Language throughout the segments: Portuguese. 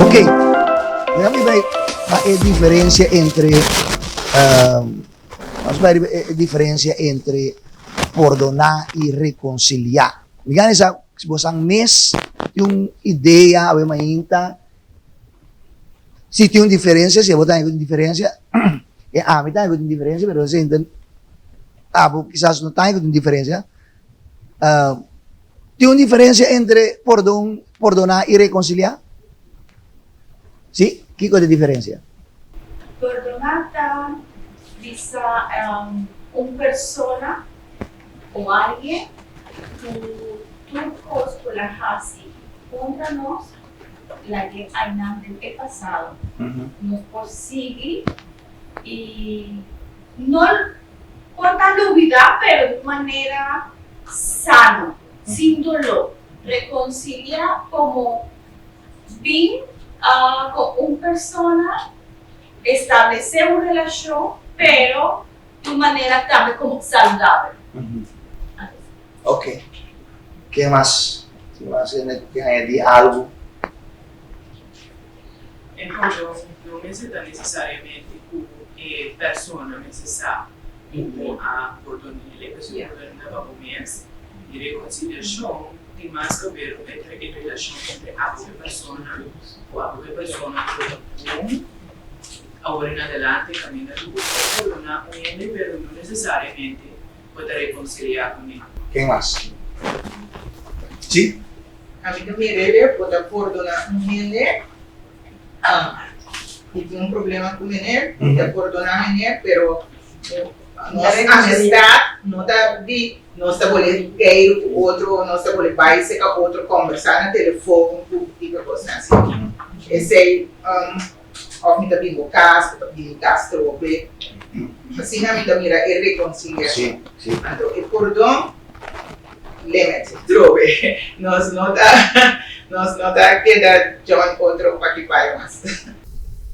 Ok, déjame ver la diferencia entre, vamos a ver la diferencia entre perdonar y reconciliar. Migan esa, si vos ang mes yung ideya, abe mainta, si tiene una diferencia, si vos tenés una diferencia, a mí tengo una diferencia, pero si quizás no tengo una diferencia. ¿Tiene una diferencia entre perdonar y reconciliar? ¿Sí? ¿Qué cosa de diferencia? Perdonar bisa una persona o alguien tu cos por la hasi contra nos la que hay del pasado nos persigue y no contar la vida pero de manera sana, sin dolor, reconciliar como bien con una persona, establecer una relación, pero de manera también como saludable. Ok. ¿Qué más? ¿Qué más que añadir algo? El perdón no necesita necesariamente como persona necesaria a perdonar a pessoa perdonava o mês e reconciliação tem mais que ver entre a relação entre a pessoa ou a pessoa que agora em adelante caminha do perdonar o ele, pero não necessariamente pode reconciliar com ele. ¿Qué más? ¿Sí? A mí también ele pode perdonar ele y tiene un problema con él, puede perdonar él, pero nossa amistad no está volendo ir outro, não está volendo vai ser com outro conversar no telefone, tipo coisa assim. Esse aí, of me também o caso, também gastrobe, assim a mim também é reconciliação. Sí. Então, o perdão, limite, drobe, nós não tá queda John outro para que vai mais.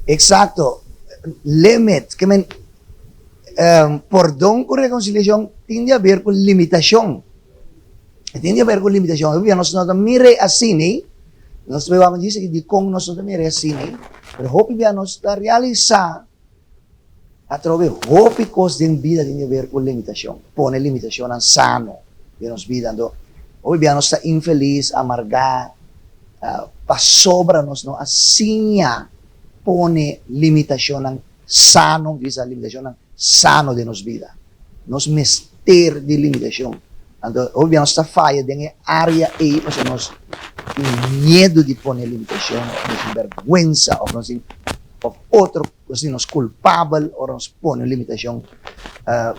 Exacto. Limit. Que perdón con reconciliación tiende a ver con limitación. Tiende a ver con limitación. Nosotros no mire así, ¿no? Nosotros vamos a decir que con nosotros mire así, ¿no? Pero hopi bien nos está realizar a través de hopi cosas de vida tiene a ver con limitación. Pone limitación en sano de nos vida. Hoy bien nos está infeliz, amargar, para sobrarnos, ¿no? Así pone limitación en sano, dice limitación en sano de nos vida. Nos mester de limitación. Então, obviamente, esta falha tem área aí, mas nós temos medo de pôr limitação, nos vergüenza, ou outro, assim, nos culpável, ou nos põe limitação.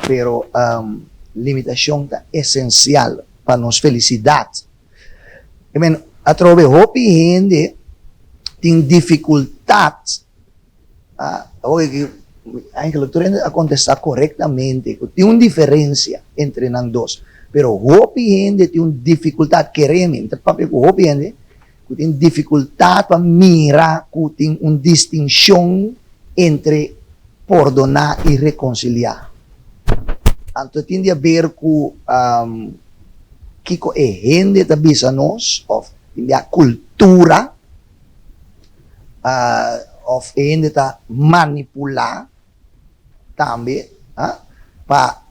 Pero limitação é essencial para nos felicidade. I mean, através de gente tem dificuldade, eigenlijk a contestar corretamente. Tem uma diferença entre nós dois. Pero hopi gente tem uma dificuldade, queremos, papi com hopi gente, que tem dificuldade para mirar, que tem uma distinção entre perdonar e reconciliar. Então tem a ver com que é gente da bisa nós, ou tem a cultura, ou gente da manipular, também, para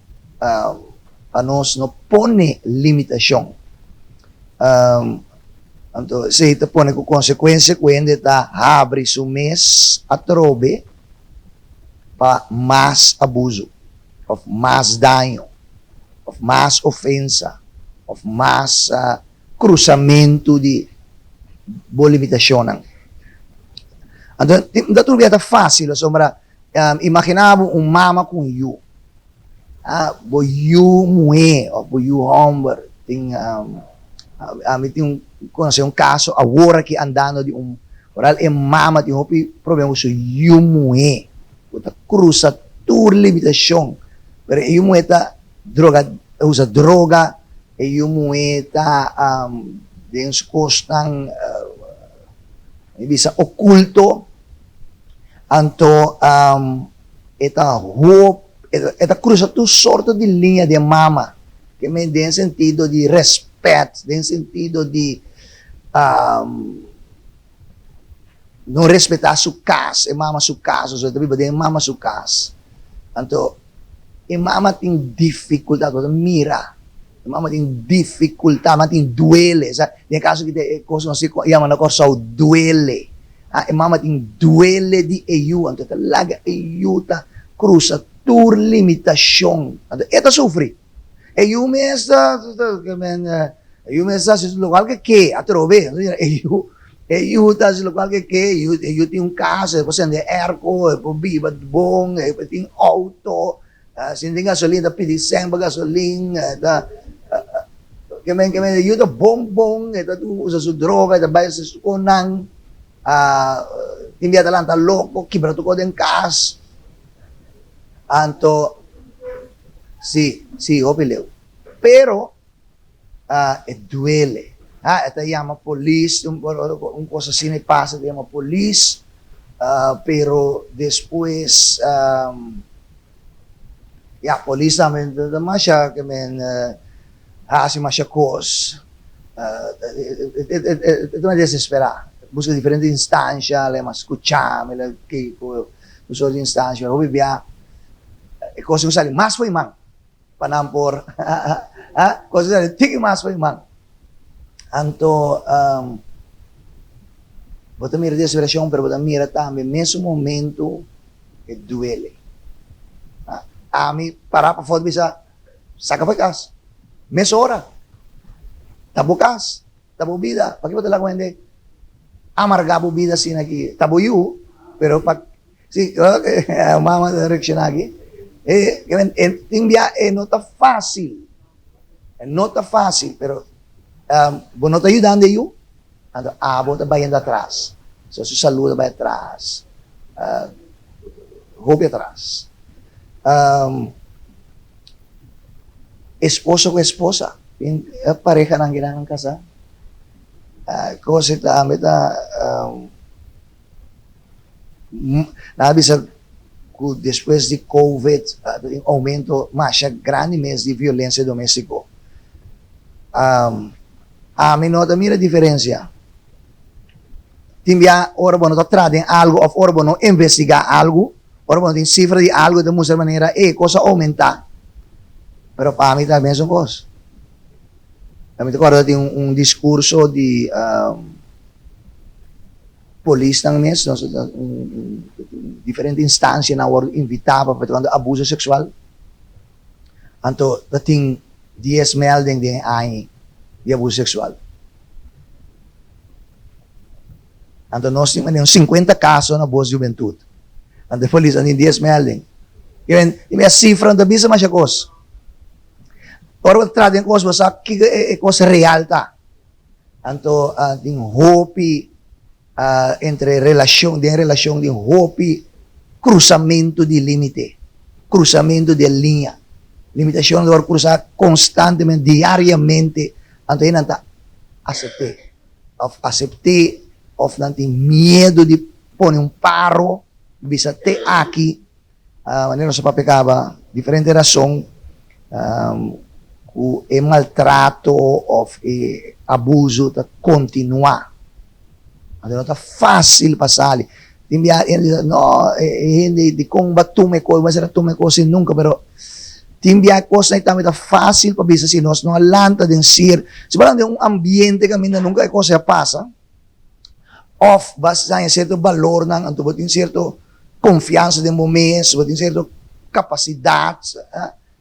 nós não pone limitação. Então, se te pone com consequência, quando está abre seu mês a trobe para mais abuso, ou mais dano, ou mais ofensa, ou mais cruzamento de boa limitação. Então, não é fácil, sombra, imaginava mama com you. Boyu mulher, ou boyu homem, tem conhece caso agora que andando de oral mama tem problema com you mulher, que cruza toda limitação, pero you mulher tá usa droga, you mulher tá tem costas bisa oculto, então esta roupa esta cruza tu sorte de linha de mama, que me dê sentido de respeito, dê sentido de não respeitar sua casa, mama sua casa, os outros bem mama sua casa. Então, mama tem dificuldade, mira. Mama tem dificuldade, mama tem duele, sabe? Tem caso que tem coisa não sei, chama na coisa duele. Mama tem duele de EU, então talaga EU ta cruza tur limitação. Então, ito sufre. EU mesmo, EU mesmo sa lugar que atrobe, EU ta sa lugar que EU tem casa, depois tem airco, depois biba bom, depois tem auto, sindi gasolina, pidi semba gasolina, kemen EU ta bongbong, ito tu usa su droga, ito bayar sa unang, hindi atalanta loko, kibrato ko din kas. Anto, sí, opileo. Pero, duele. Ito llama police, un cosa así me pasa, te llama police, pero después, police namin, masya, kamen, hace masya cos. Ito me desespera. Busca diferentes instancias, le mas escuchame, le que uso de instancias, o vivia, cosa que sale más foi man, panampor, cosa que sale tiki más foi man. Anto, bota mira desesperação, pero bota mira também, nesse momento, duele. A mim, parar para fora, bisa, saca para casa, mes hora, tabukas, tabubida, pag iba talaga hindi, amargabo vida sin aqui, tabuyu, pero pag, si, mama direction aqui, no está fácil, no está fácil, pero, no está ayudando eu, ando, abo está bayando atrás, so, su salud vai atrás, hope atrás, esposo com esposa, pareja nang ginang kasal, kasi kami nabisa depois de COVID, yung aumento masya grande mes de violência doméstico. Amin nota mira diferença. Timbia orbo no traden algo of orbo no investigar algo, orbo no tem cifra de algo de muita maneira cosa aumenta. Pero para mim também são coisas. Kami recordo tem discurso de polis ng mes, no? Diferente instância na hora invitava para quando abuso sexual. Anto, dating 10 melding din ay de abuso sexual. Anto, nós temos 50 casos na boa juventude. Anto, polis, ano 10 melding. Yung may cifra, ang bisa masya kos. Ora tradem coisa sa que coisa real tá. Anto tem hope entre relação de hope cruzamento de limite, cruzamento de linha, limitação de cruzar constantemente, diariamente. Anto yun anta aceitar of nanti medo de pôr paro bisa te aqui maneira sa papekaba diferente razão o maltrato ou abuso tá continuar. Não tá fácil passar. No, hindi di kung ba tumeko, mas era tumeko sin nunca, pero timbia coisa na também tá fácil para bisa si nós não alanta den sir. Se falando de ambiente kami na nunca coisa passa, of basta em certo valor nang anto botin certo confiança de momento, botin certo capacidade,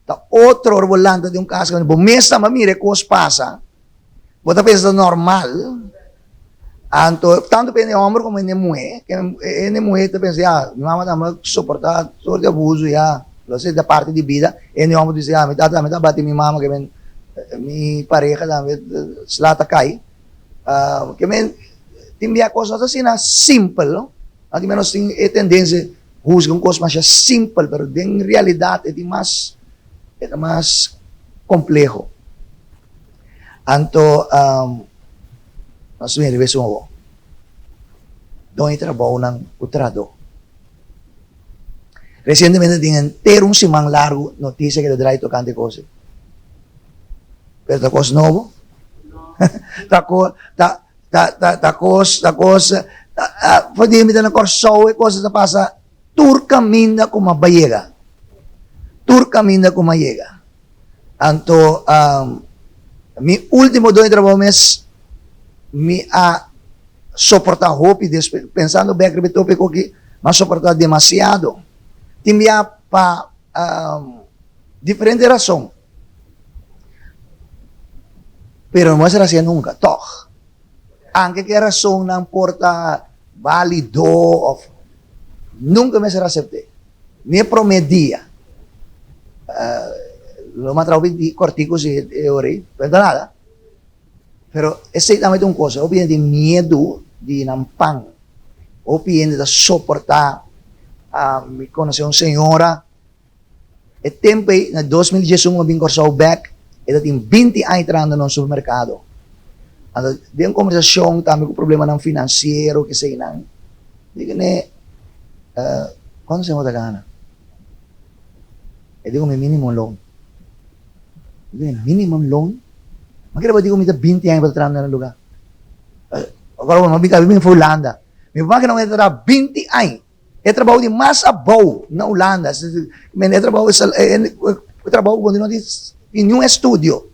ta outro volante de caso quando bomesta mamire cos passa bota pensa normal anto tanto pende homem como ene mulher que ene mulher te pensa minha mama tá suportar todo de abuso já lo sei da parte de vida ene homem diz me tá bate minha mama que mi pareja da slata cai que men timbia coisas assim na simple no at menos tem tendência juzgar coisas mais simple pero em realidade é mais é mais complejo. Anto, nós vemos mo, doon trabalho ng utrado. Recentemente tingan terong simang largo noticia que drai tocante cose. Pero tacos novo? Tacos pwede imita na korso, cosa sa pasa, tur caminda como bayega. Tur caminda como bayega. Anto, mi último 2 trabajo mes, mi soportar hope, pensando bem que tópico que mas soportar demasiado. Timbia pa diferente razão. Pero não será assim nunca. Toch. Anche que razão não porta válido of nunca me será acepte. Nem promedia. Lo matrabi di cortico si ori, pero nada. Pero exactamente uma coisa, o de medo de nampang. O de suportar. Me conheci uma senhora. E tempo na 2018 eu vim corso back. E tem 20 anos entrando no supermercado. Então, de uma conversação também com problema não financeiro, que sei não. Digo, né, quando você manda gana? Eu digo, may minimum loan. Digo, minimum loan? Makita ba di ko may 20 anos para entrando no lugar? Agora, mabika, bibing sa Holanda. May pamaka na may 20 anos. E trabalho de mais abaw na Holanda. May trabalho sa trabalho quando não diz em um estúdio.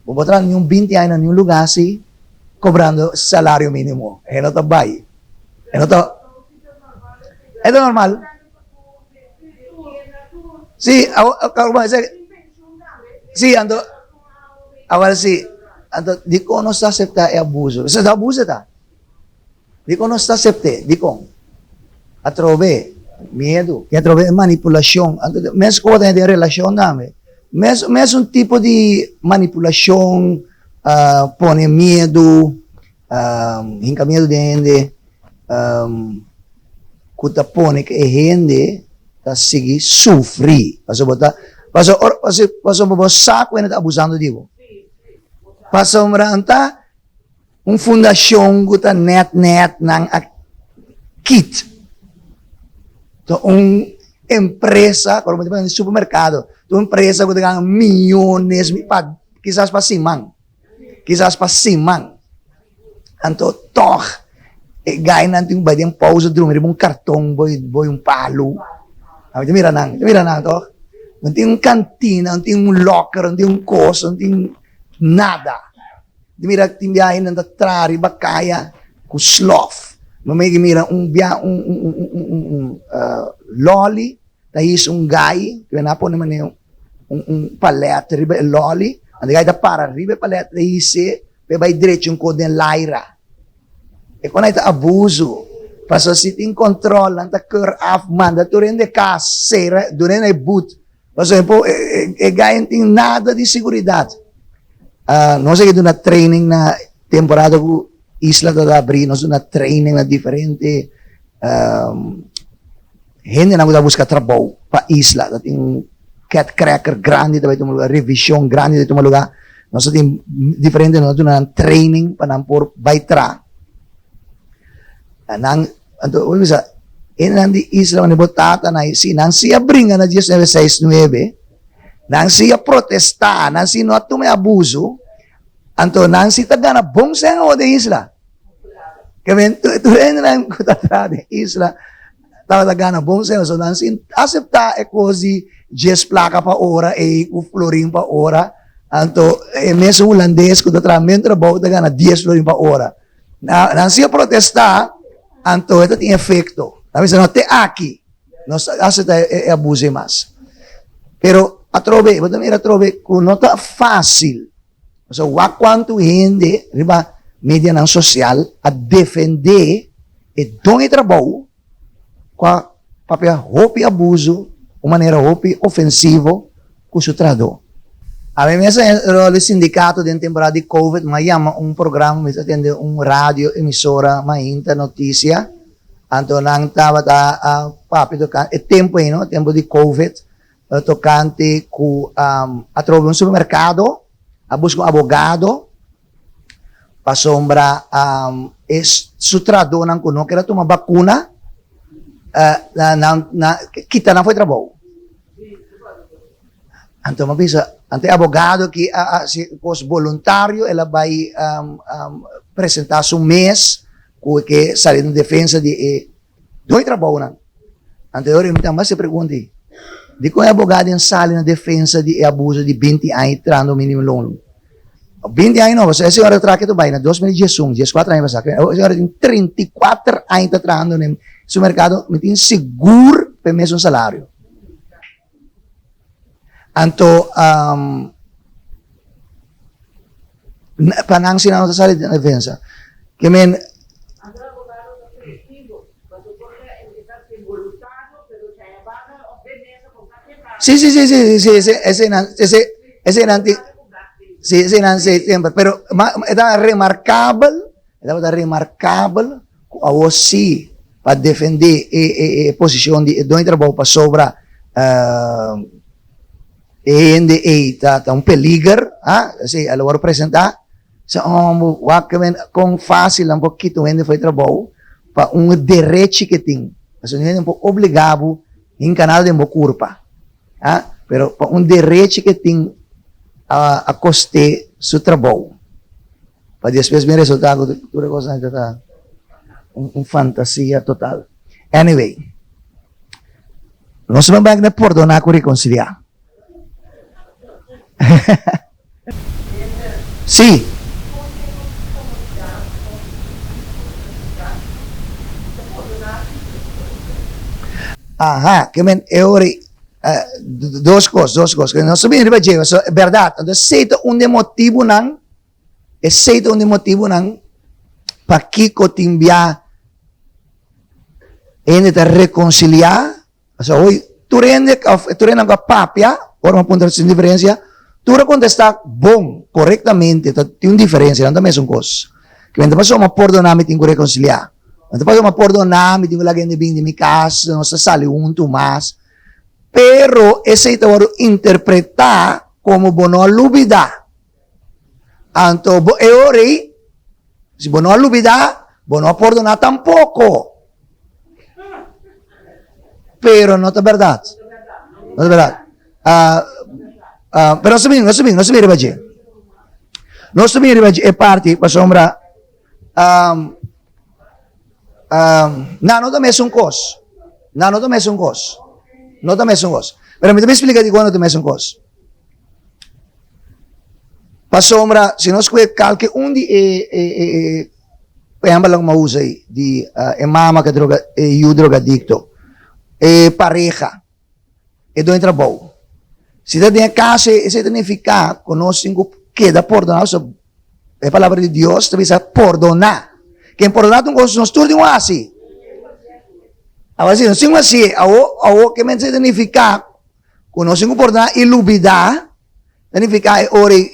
Vou botar em 20 anos em um lugar assim, cobrando salário mínimo. É não tabay. É não tá. É normal. Sí, sí, ando. Agora sí, ando di ko no sa acepta e abuso. Sa abuso ta. Di ko no sa acepte, di ko. Atrove, medo. E atrove manipulação. Mes ko ta de relasyon namin. Mes un tipo de manipulação, pone medo, hinka medo de gente, kuta pone que gente tá seguir sofrer. Paso mo saco ainda abusando de você. Paso maranta fundação kuta net nang kit. To empresa, como tipo no supermercado, uma empresa que ganha milhões, quizás para simang. Anto, toch, ganha nanti um bading pausa drum, um cartão, boy um palo. Mira nang, toch. Não tem cantina, não tem locker, não tem coisa, não tem nada. Mira, timbiyahin ng trari, bakaya, com sloth. Mira, lolly, dahil guy, kaya po naman yung palete, riba lolly, ang gaya da para, riba palete, dahil vai direito yung code ng Lyra. E kung ito abuso, paso sitting control, ang takir af man, dato rin de kasera, doon ay boot. Paso po, gaya ting nada de seguridad. No sé que doon na training na temporada ko, isla da abrir, no doon na training na diferente, hindi na mo buscar trabaho pa isla, dating cat cracker grande da itong lugar, revision grande da itong lugar, no sa ting diferente no na training pa nang por baitra. Nang anto uy sa nang di isla ni botata na si nang siya bringa na 1969, nang siya protesta, nang sino ato may abuso, anto nang si taga na bongsa o de isla. Kami tu lang ko tatra de isla. Taga na bongsa so nang sin acepta e così 10 plaka pa ora e florin pa ora. Anto meso holandês ko tatra mentre trabalho taga na 10 florin pa ora. Nang siya protesta, anto ito tem efecto. Sabi sa no te aqui. No acepta e abuse mas. Pero atrove, mira atrove kung não tá fácil. So quanto hindi, riba, media ng social a defender e donde trabalho qua papel hopi abuso, uma maneira hopi ofensivo com o trado. A mim mesmo o sindicato de temporada de COVID, mas chama programa, mas atende rádio emissora, mas inter notícia. Anto nang tava papi tocante, tempo no, tempo de COVID, tocante com atrove supermercado, busca abogado, pasombra sutrador ng kuno, kaya ito mabakuna, kita na foi trabalho. Anto mabisa, ante abogado que si cos voluntário ela vai apresentar su mês que sale na defesa de dois trabalhos. Anteriormente, mas se pergunte, de qual advogado em sala na defesa de abuso de 20 anos entrando no mínimo longo? 20 anos não, você a senhora traga que vai na 2011, 14 anos passar. A senhora tem 34 anos entrando no mercado, me tem seguro para mesmo salário. Então, para não ensinar a sala de defesa, que men sí, ese nanti, sí, ese nanti siempre, pero está remarcable a vos sí, para defender posición de donde trabajo para sobra está un peligro, sí, a lo mejor presentar, com fácil um pouquinho ainda foi trabalho para direito que tem, mas não é obrigado em canal de curva. Pero direito que tem a custe seu trabalho. Para depois ver resultado, tudo coisa está fantasia total. Anyway, nós vamos na perdonar com reconciliar. Sim. Que men duas coisas. Que nós sabemos que é verdade. Então, aceita motivo não para que o timbia ainda te reconciliar. Hoje, tu rende com a papia, por uma ponta de diferença, tu contestar bom, corretamente, tem uma diferença, não é a mesma coisa. Que quando passou uma perdonar, me tem que reconciliar. Quando passou uma perdonar, me tem que alguém vir de minha casa, nós sale junto mais. Pero esse te vai interpretar como bono olvidar. Então, eu orei, se bono olvidar, bono perdonar tampouco. Pero não é verdade. Não é verdade. Pero não sabia, Ribaji. Não sabia, Ribaji, é parte, para sombra, não é mesmo coisa. Não é mesmo coisa. Não é mesmo coisa. Pero me explica de quando é mesmo coisa. Para sombra, se nós calque de payamba lang mausay de mama que drogadicto, pareja, doon trabaho. Se você tem casa, isso significa conosco queda perdonar, a palavra de Deus, também se perdonar. Quem perdonar um coisa, nós tudo assim. Assim, não sim assim, ao que significa conosco perdonar e olvidar, significa ore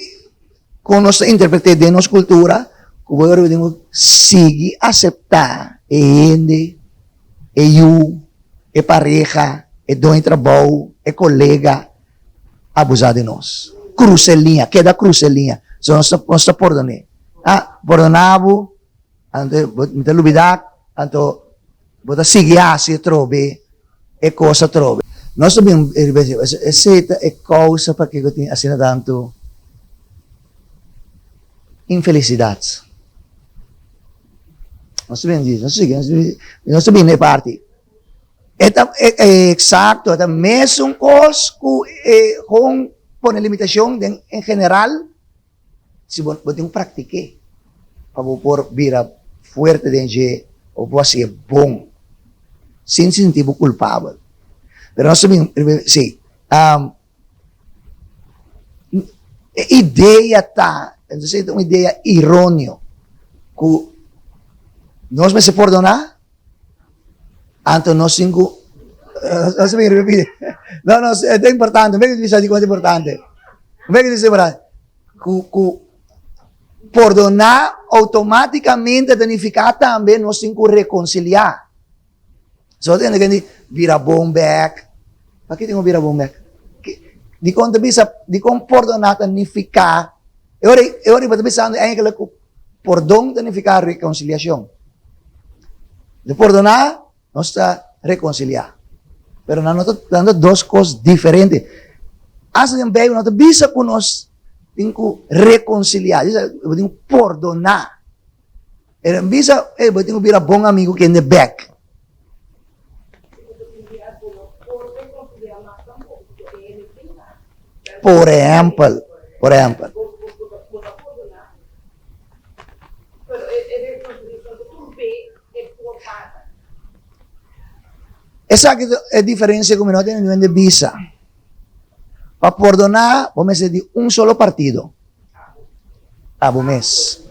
conosco interpretar de nossa cultura, que podemos seguir aceitar ele, eu, pareja, dono trabalho, colega abusar de nós. Cruzelinha, queda cruzelinha. So, nós perdonamos. Perdonamos, então, olvidar, então, bota seguir assim, trove, coisa trove. Nós sabemos, essa é causa para que eu tenha assim tanto infelicidade. Nós sabemos disso, nós sabemos a parte. É exato, é mesmo coisa com limitação em geral, se você não pratica, para você virar forte de ou você é bom, sem sentir culpável. Mas nós sabemos, sim, ideia está, então, uma ideia irônica, que nós me se perdonar, então nós cinco, não, é importante, não é que dizer de quanto é importante, não é que dizer que perdonar automaticamente significa também nós cinco reconciliar. Só tem que virar bom back. Para que tem que virar bom back? De quando bisa, de como perdonar significa, eu estou pensando em que perdão significa reconciliação. De perdonar, nós está reconciliar. Pero nós estamos dando duas coisas diferentes. Assim também, nós bisa que nós temos que reconciliar, temos que perdonar. Bisa, eu tenho virar bom amigo que é the back. Por exemplo. Essa aqui é a diferença como nós temos de visa. Para perdonar, vamos ser de solo partido. Abo mês.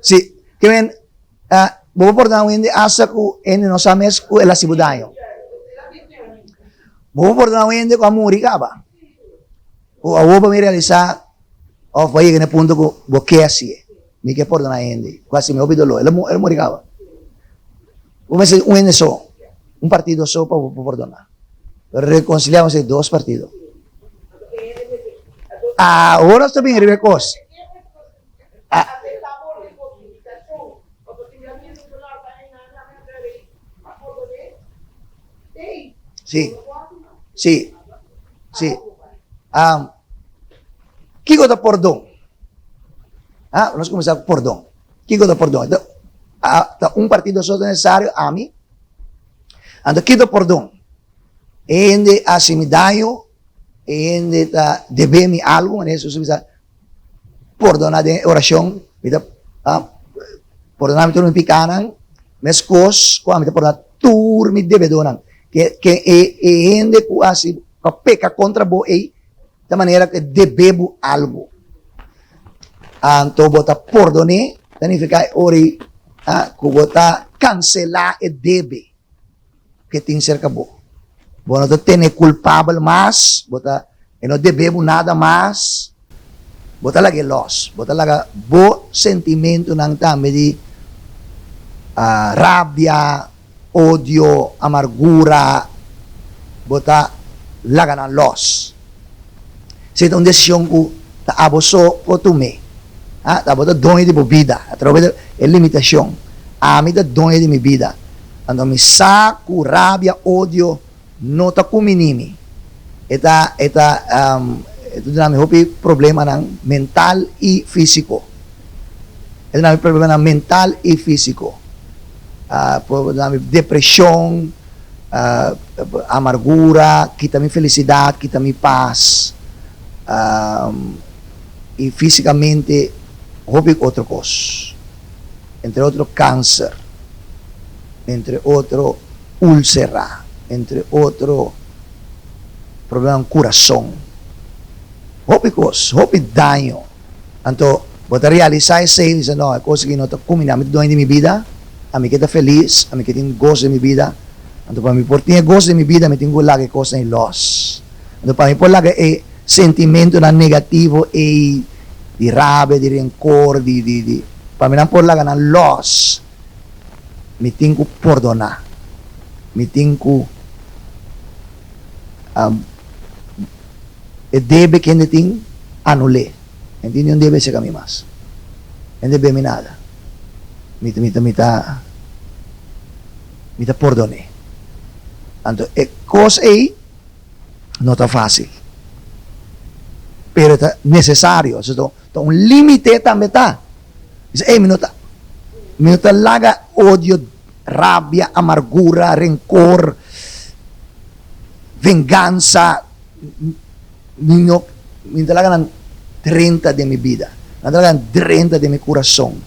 Sí, que ven, vou perdonar o asa ko não sabes ko ela sibudayo. Vou perdonar o ko amuri ka ba? O awo pa mi realizar, o foi que ne punto ko boque assim. Mi que perdonar quase me obidolo, ela muri ka ba? Vamos ser só, partido só para perdonar. Reconciliamos em 2 partidos. Agora está bem, Rebecos. Sí. Kiko da perdão. Nós começamos com perdão. Kiko da perdão. Partido só necessário a mim. Ando Kiko perdão. Ende asimidayo, ende debemi algo, isso se perdonar de oração, perdonar me tudo picanan, mes cos, ko me perdonar tur me devedonan, que ende quase peca contra bo da maneira que debebo algo. Anto bota perdone, significa ori ko bota cancelar e debe que tem cerca bo. Bueno, no tiene culpable más, bota, no debemos nada más, bota lagi loss, bota laga bo sentimento ng tami di rabia, odio, amargura, bota laga ng loss. Sa itong desisyon ko, taaboso o tume, bota dongi di mo vida, a través de limitasyon, ami da dongi di mi vida, ando mi saco, rabia, odio, nota kuminimi. Ito namin hopi problema ng mental e físico. Ito namin problema ng mental e físico. Namin depresyon, amargura, kita mi felicidad, kita mi paz. E fisicamente, hopi otro cos. Entre otro cáncer. Entre otro úlcera. Entre otro problema ng coração. Hopi daño. Anto, bota realizar esse, dice, no, cosa que no te comina, me doy de mi vida, a mí que está feliz, a mí que tengo gozo de mi vida. Anto, para mí, por tener gozo de mi vida, me tengo la que cosa en los. Anto, para mí, por la que sentimento negativo, de rabia, de rencor, para mí, por la que no los, me tengo perdonar. Me tengo debe que ainda tem anulé. Hindi não debe ser kami mas. Hindi debe nada. Mita perdone. Anto, cosa aí não está fácil. Pero está necessário. Então, limite também está. Dice, minuta laga odio, rabia, amargura, rencor, venganza, me talagang 30 de mi vida, talagang 30 de mi corazón,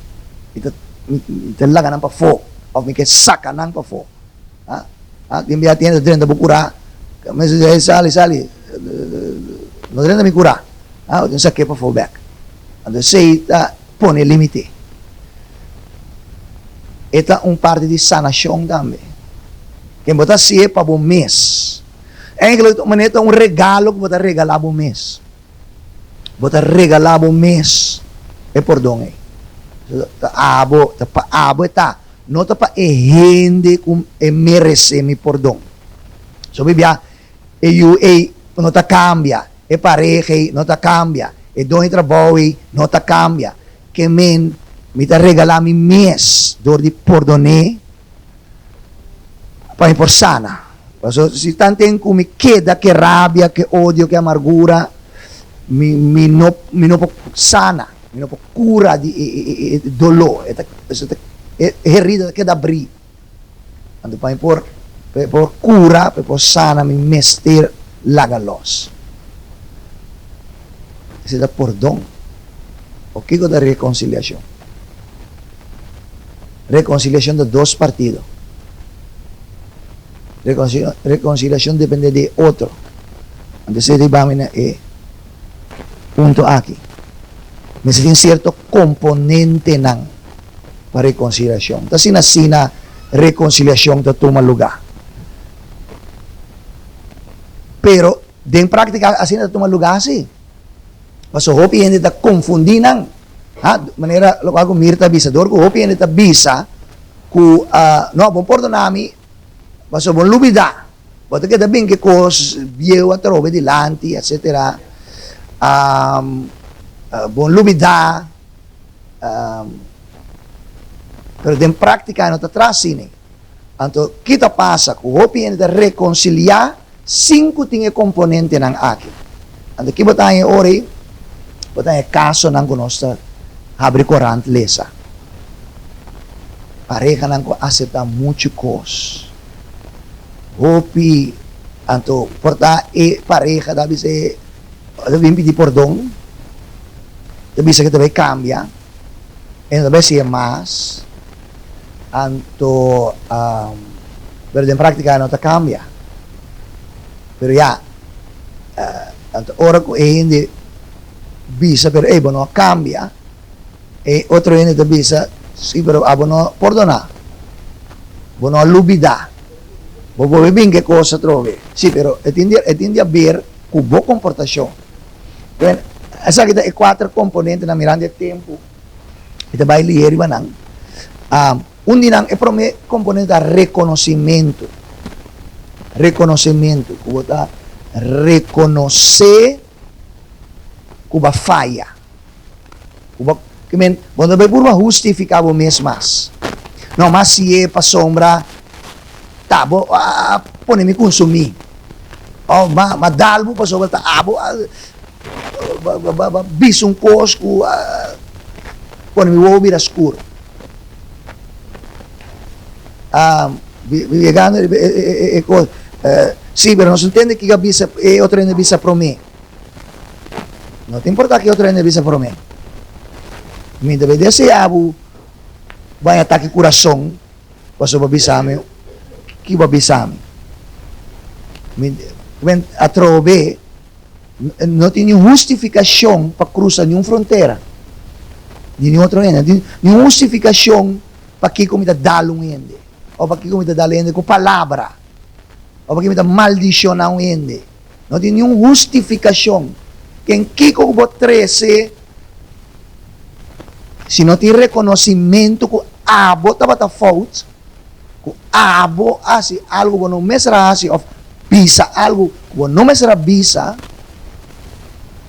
talagang ng pa-fo, o may saka ng pa-fo. Yung biya tiene 30 bukura, may sali, no 30 mi cura, o yung sakya pa-fo back. Ando say, pone limite. Ito parte di sanasyon dami. Kaya bota siya pa bom mês. Manito regalo que bota regalar bom mês. Bota regalar bom mês. Perdão. Abo eta. Não tá pa hindi kum merece mi perdão. So bibia não tá cambia. Pareja não tá cambia. Doon trabalho não tá cambia. Que men me tá regalar mi mês dor di perdone para por sana. So, si tanten que me queda que rabia, que odio, que amargura, mi no sana, Mino po cura di dolor, herida que da abrir. Ando pa por cura, por sana mi mester lagalos. Esse da perdão. O que é da reconciliação? Reconciliação de dois partidos. Reconciliação depende de outro. Antes de vamos ponto aqui. Mas tem certo componente ng para reconciliação. Então, sina reconciliação da toma lugar. Pero, din práctica, assim na toma lugar, assim. Mas hopi hindi ta confundir nang. Ha? Manera, lo ako mirta bisador, ko hopi hindi ta bisa, ku, no, bon porto nami, mas bon lubida. Boto que também que cos, view at robe di lanti, etc. Bon lubida, pero din práctica no ta trasine. Anto, kita pasa, ku hopi hindi ta reconciliar, 5 tinge komponente ng aki. Anto, kiba tayo ori, botang kaso ng gunosta habri korant lesa. Pareja nang ko aseta mucho cos. Hopi anto porta pareja dabi se dabi di perdón. Dabi se que te cambia. En dabi si mas anto pero en práctica no te cambia. Pero ya anto ora ko hindi bisa pero no cambia e otro viene de bisa sí pero no perdona no lubida bobo bien che cosa trove sì però e tindi a ver cubo comportación ben esa kita e 4 componente na mirando el tempo ita vai lieri banang un dinang e prome componente da reconocimiento cubo ta reconocer cuba falha. Cuba, que men, quando vai por uma justificar o mês mais. Não, mas se é para sombra, tá, bo, pone me consumir. Oh, ma dalbo para sombra, tá, bicho cosco, pone me ouvir escuro. Llegando, sim, pero não se entende que a bisa, é outra ainda bisa para mim. Não te importa que outra ainda visa por mim. Me deve ser abo, vai ataque coração, passo babisame, que babisame. Me a trove, não tem nenhuma justificação para cruzar nenhuma fronteira. De nenhum outro ainda, nenhuma justificação para que comida dá um ende, ou para que comida dá ende com palavra, ou para que comida maldicionar um ende. Não tem nenhuma justificação. Quem Kiko bo 13, se não tem reconhecimento que abo estava fault, que abo assim algo que não me será assim, ou bisa algo que não me será bisa,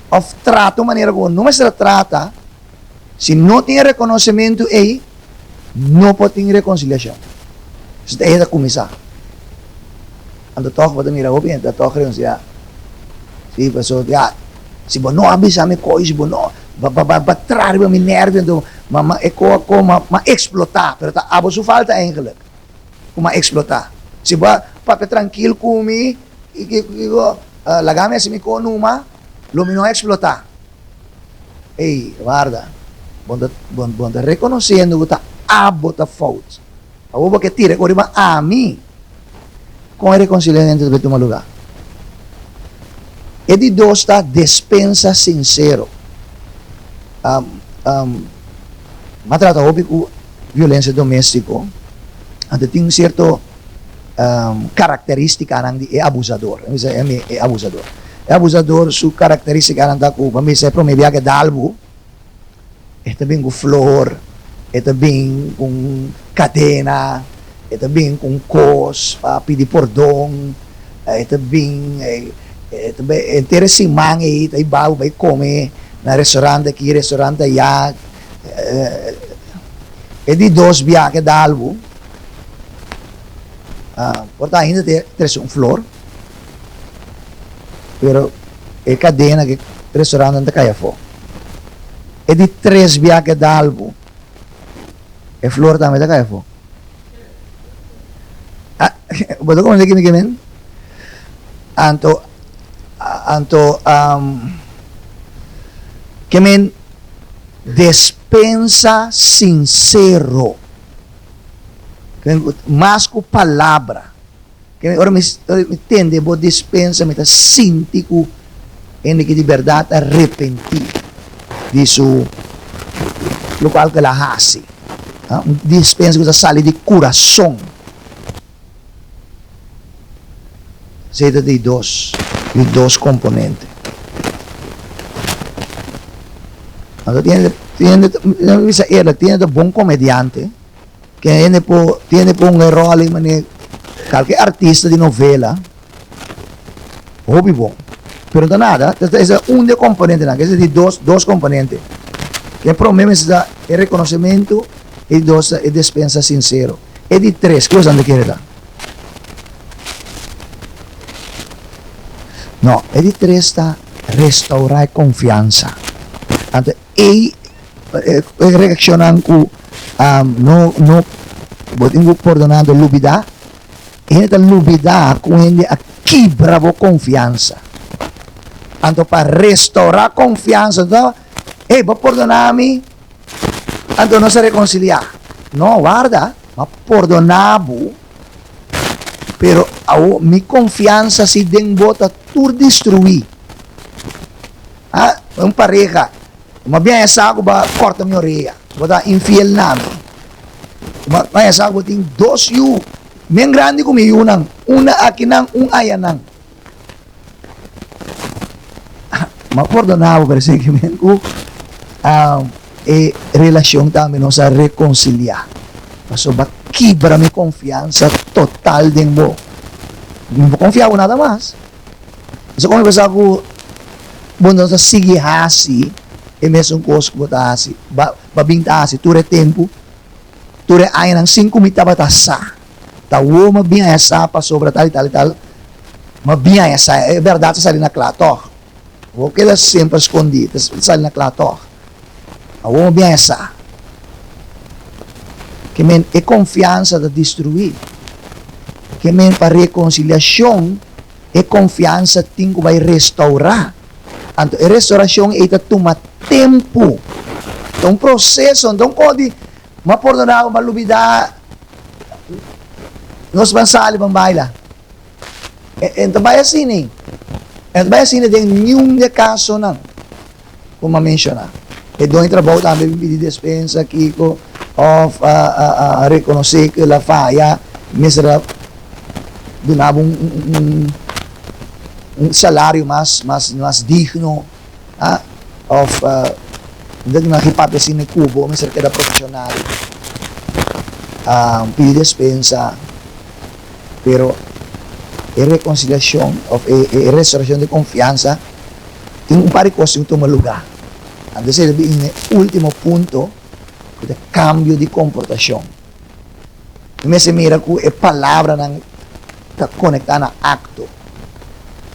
ou trato maneira que não me será trata, se não tem reconhecimento aí, não pode ter reconciliação. Isso é da começar. Ando toque para mirar o bem, ando toque renunciar. Sim, pessoal, já. Se você não avisa me coisa, se você não batrar me nervo, então ma explotar, pero tá abo su falta eigenlijk, ma explotar. Se você papi tranquilo comi, lagame assim me com numa, lo me não explotar. Ei, guarda, bom tá reconhecendo que tá abo tá fault. Abo que tira corima a mim, com a reconciliação do teu lugar. E di dos está despensa sincero. Matrata hobby com violência doméstica. Ante tem certo característica nang é abusador. É abusador. É abusador su característica nang dako. Pamisa pro me viaje dalbo. É também com flor. É também com cadena. É também com cos para pedir perdão. É também interesse mangi tay bago bay come na restaurante aqui restaurante allá e di dos viaje dalbo porta ainda tres un flor pero e cadena que restaurante anda kaya fo E di 3 viaje d'albo. E flor também da caifo. Bodo ko man kimi Anto kemen despensa sincero. Mas com palavra. Ora me entende, bo dispensa me ta sinti ku ene que de verdade arrepentir disso local que la hasi. Dispensa que sale de coração. Seja de dois componentes. Então, tiene bom comediante que tiene un rol en qualquer artista de novela, hobby bom. Pero de nada, esse é de componente, esse é de dois componentes. Que o problema é o reconhecimento e dois é dispensa sincero. E de 3, que você anda querendo dar? No, e di 3 sta restaurar confianza. Anto, reaccionan ku no botingo perdonando lubida. E esta lubida quindi a quebra a confianza. Anto para restaurar confianza, no, va perdonarmi. Anto non si reconcilia. No, guarda, ma perdonavo. Pero mi confianza si den bota tur destruir. Un pareja, ma bien essa água ba corta minha orelha, bota infiel nami. Ma essa água tem 2 yu, men grande como yunang, una akinang, ayanang. Ma perdonavo per seguimento, e relação também nos a reconciliar. Mas ba quebra minha confiança total de mo. Não confiava nada mais. So kung ibasa ko bundo sa sige hasi, e mesmo coisa que botar hasi, babinta hasi, ture tempo, ture ay ng 5 mita batasa. Tawo mabinha essa pa sobra tal, mabinha essa, é verdade sa na klato. O que ela sempre escondida, sa na klato. Tawo mabinha essa. Que men é confiança de destruir. Que men para reconciliação é confiança tem que vai restaurar. Então, a restauração é toma tempo. Então, um processo, então pode perdonar, malubida, nós vamos sair, vamos bailar. Então, vai assim, Então, vai assim, tem nenhum de caso, não. Como mencionar. E doon trabalho também, pedir dispensa, Kiko, of reconhecer que la falla, mesra, donava um salário mais digno, of na hipótese ni Cubo, mesra que era profissional, pedir dispensa, pero a reconciliação, of a restauração de confiança, tem um par de coisas que tomam lugar. Antes de ir no último ponto, o cambio de comportação. Não se mira que a palavra não está conectada a acto.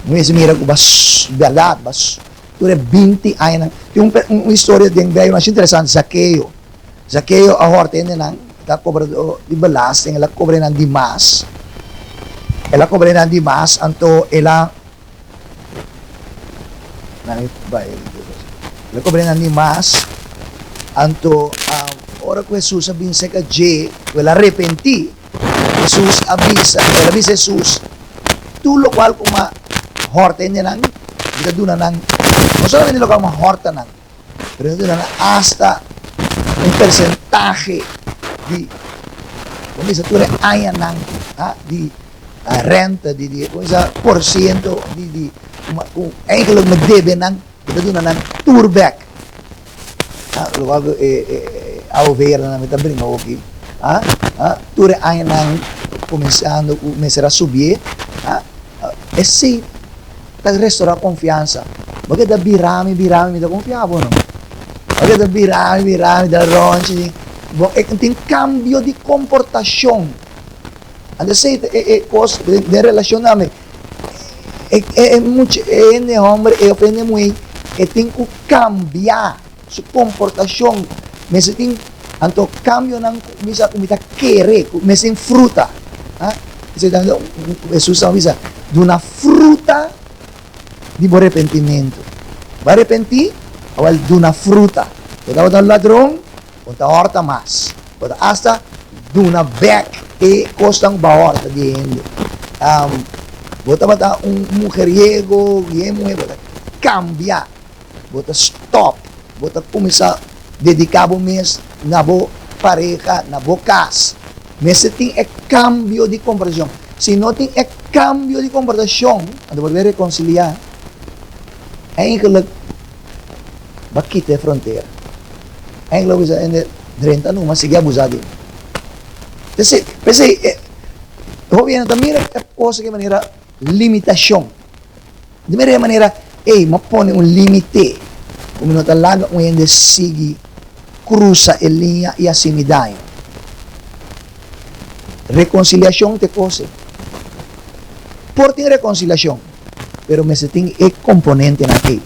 Não se mira que é verdade, mas durante 20 anos. Tem uma história de um mais interessante, Zaqueu. Zaqueu, a horta, está cobrando de belasting, ela cobra ng dimas. Ela cobra ng dimas, anto ela cobra ng dimas, anto ora que Jesus sabihin sa kadje, ela arrepenti. Jesus avisa Jesus, tulo kwal kung horta niya nang, kita doon na nang, no solamente lo kang horta nang, pero doon na hasta un porcentaje di, kung isa ture ayan nang, di renta, kung isa porsyento, kung ay kalag magdebe nang, kita doon na nang turback. Luego a ver na namin também não ok, ture ayan nang começando a subir, esse tag restaurar confiança. Porque da birami me da confiavo, não? Porque da birami da ronchi, tem cambio de comportação. Anda sei coisa de relação nami. Muito homem ofende muito, tem que cambiar su komportasyon. Meseting, anto cambio ng misa kumita kere, mesin fruta. Ha? Kasi Jesus ang misa, duna fruta di bo arrepentimiento. Va arrepenti, awal duna fruta. Kaya tawad ng ladrong, punta horta mas. Punta hasta, duna back, kostang bawar, tadi hindi. Bota bata un mujeriego, bota cambia, bota stop, bota kumisa dedicabo mes nabo pareja, nabo kas. Meseting cambio di conversión. Si no ting cambio di conversión, ano volver reconciliar, eigenlijk bakite frontera. Eigenlijk bisa ende 30 no, mas sige abusado. Kasi obviamente mira cosa que manera limitación. De manera, ma pone un limite. Come non talaga un ende sigi cruza el linea y así me daño. Reconciliación te cose. Por ti reconciliación, pero me seting componente en aquí.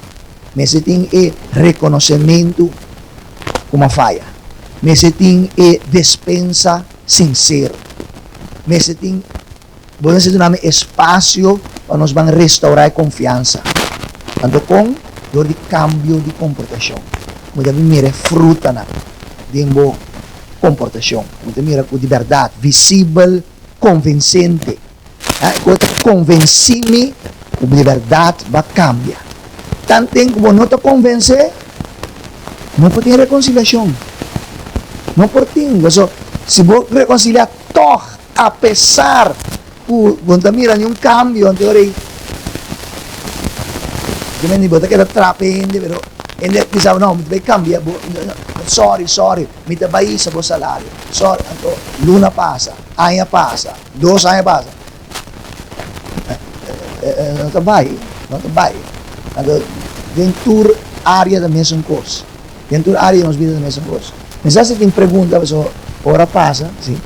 Me seting reconocimiento como falla. Me seting despensa sincero. Me seting voy a hacer un espacio para nos van a restaurar confianza. Tanto con door di cambio di comportación. Como deve mira fruta na dimbo comportación. Como deve mira con di verdad, visível, convincente. Quando convenci-me, como de verdade vai cambiar. Tanto como não te convence, não pode ter reconciliação. Não pode ter. Se você reconciliar, toch, a pesar quando mira nenhum cambio anteriore quindi bota che da trapende però e ne diciamo no mi deve cambiare sorry mi te vai sa bo salario sorry luna passa año passa 2 años passa non te vai dentro área da mesma coisa dentro área nos vida da mesma coisa mas se tem pergunta pessoa ora passa sim.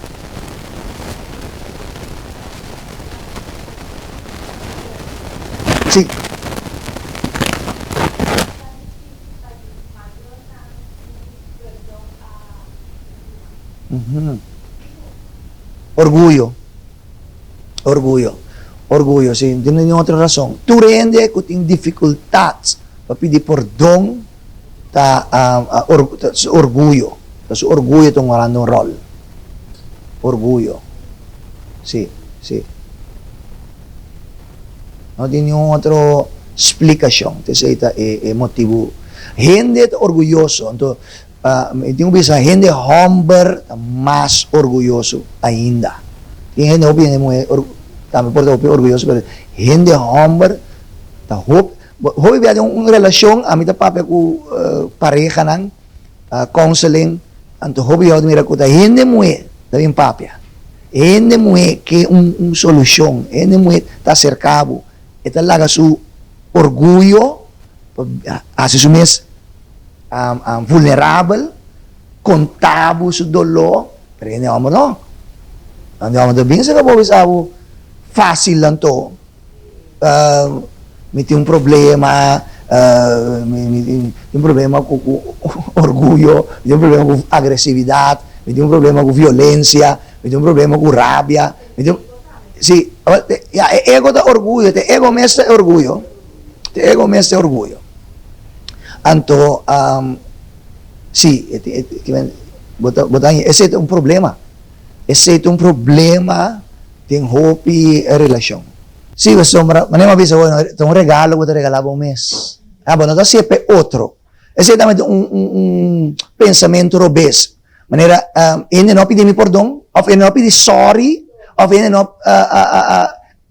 Sí. Orgullo, sí. No hay otra razón. Tú rende que tienes dificultades para pedir perdón, orgullo. Su orgullo está jugando un rol. Orgullo. Sí. No tiene otra explicación. Entonces, es motivo. Gente orgulloso. Entonces, tengo que pensar, gente humble, más orgulloso ainda. Tiene gente también por orgulloso, pero gente humble, hoy hay una relación, a mí te papel con pareja, counseling, entonces hoy hay mira que gente muy, también papia. Gente muy que una solución, gente muy está cercado. Esta laga su orgullo, hace su mes vulnerable, contabo su dolor, pero andiamo no. Andiamo da bien se acabó algo fácil lang to. May un problema, may un problema con orgullo, may un problema con agresividad, may un problema con violencia, may un problema con rabia, sí, ego da orgullo, te ego meste orgullo. Anto, sí, ese es un problema. Ese es un problema de hopi relación. Sí, sombra, manera avisa, bueno, te un regalo que te regalaba un mes. Bueno, da siempre otro. Ese es también un pensamiento robes. Manera, ene no pide mi perdón, o ene no pide sorry, o ene no,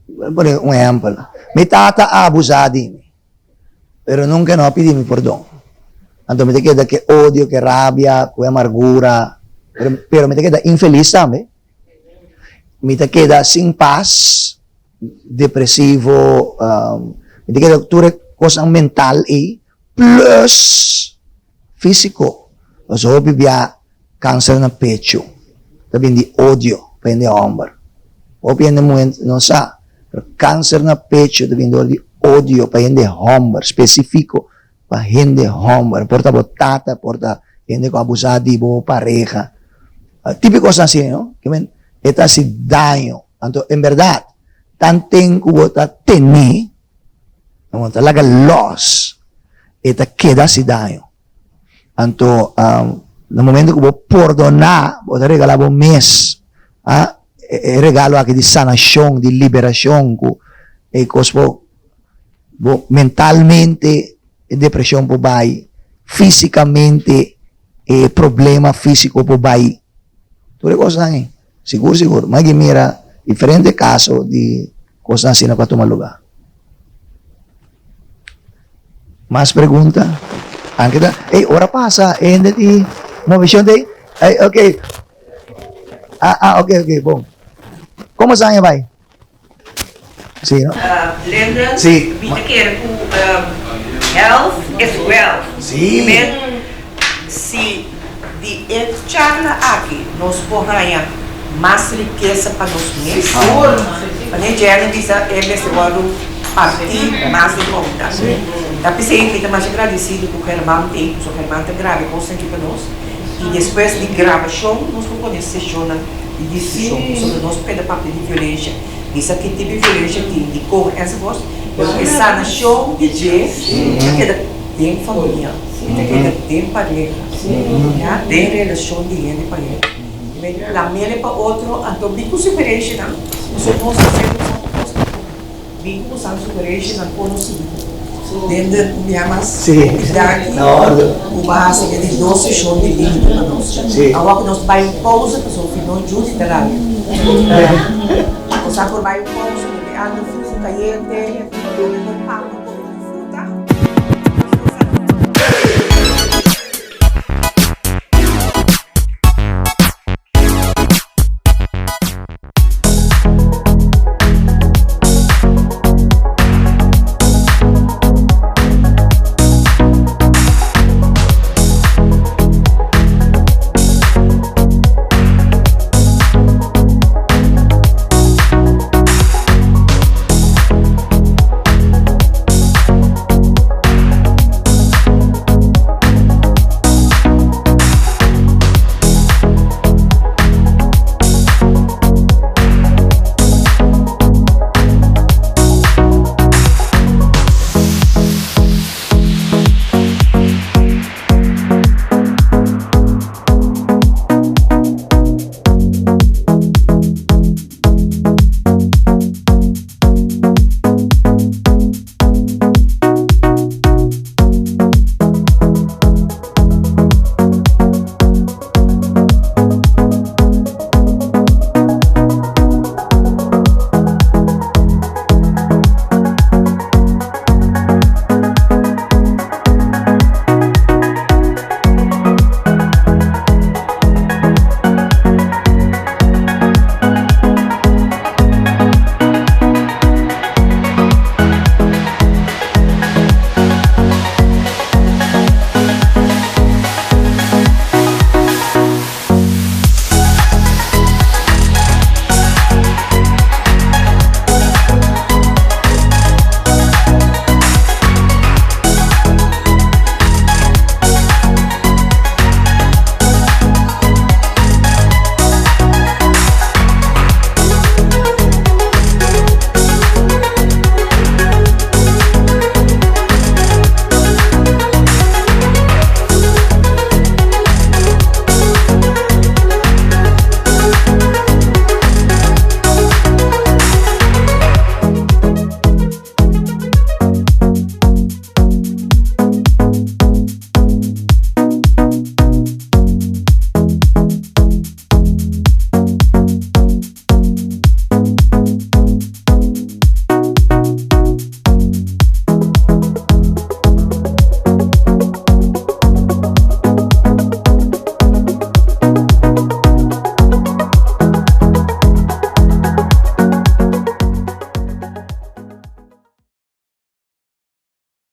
un ejemplo, mi tata ha abusado de mí, pero nunca no pide mi perdón. Entonces me te queda que odio, que rabia, que amargura, pero me te queda infeliz también. Me te queda sin paz, depresivo, me te queda cosa mental y plus físico. O sea, vivía cáncer en el pecho, también de odio, también de hombre. O bien no sa, pero cáncer en el pecho, también de odio, también de hombre, específico. para gente hombre, porta botata, porta gente com abusativo, pareja. Típicos así, ¿no? Que ven, esta hace daño. Entonces, en verdad, tanten que vos tener, no talaga loss, esta queda hace daño. Entonces, no momento que vos perdonar, vos regalar un mes, regalo aqui de sanação, de liberação, e cospo mentalmente depressão por vai, fisicamente problema físico por vai. Tudo coisa aí, seguro. Mas que mira diferente caso de coisas assim para tomar lugar. Mais pergunta? Hora passa, de uma visão de, ok. Ok, bom. Como saan vai? Sim, não? Linda, Sim. vi que health is wealth. Sim. Men, se de charla aqui, nós porranha mais riqueza para nós mesmos. A gente já não precisa partir mais importante. Tapi saya fica mais agradecido por o irmão tem, porque o irmão tem grave coisa aqui para nós. E depois de gravação, nós vamos poder sessionar e discussão sobre o nosso papel de violência. Isso aqui tipo de violência que indicou essa voz, porque sanação de Deus, que tem família, que tem pareja, tem relação de ele para ele. La miele para outro, então bico superation, nós vamos fazer bico superation, conhecido. Dentro de Yamas, daqui, o base de 12 shows de livro para nós. Agora nós vamos pausa, para o final de julho da live. Nós vamos pausa, porque a gente vai cair,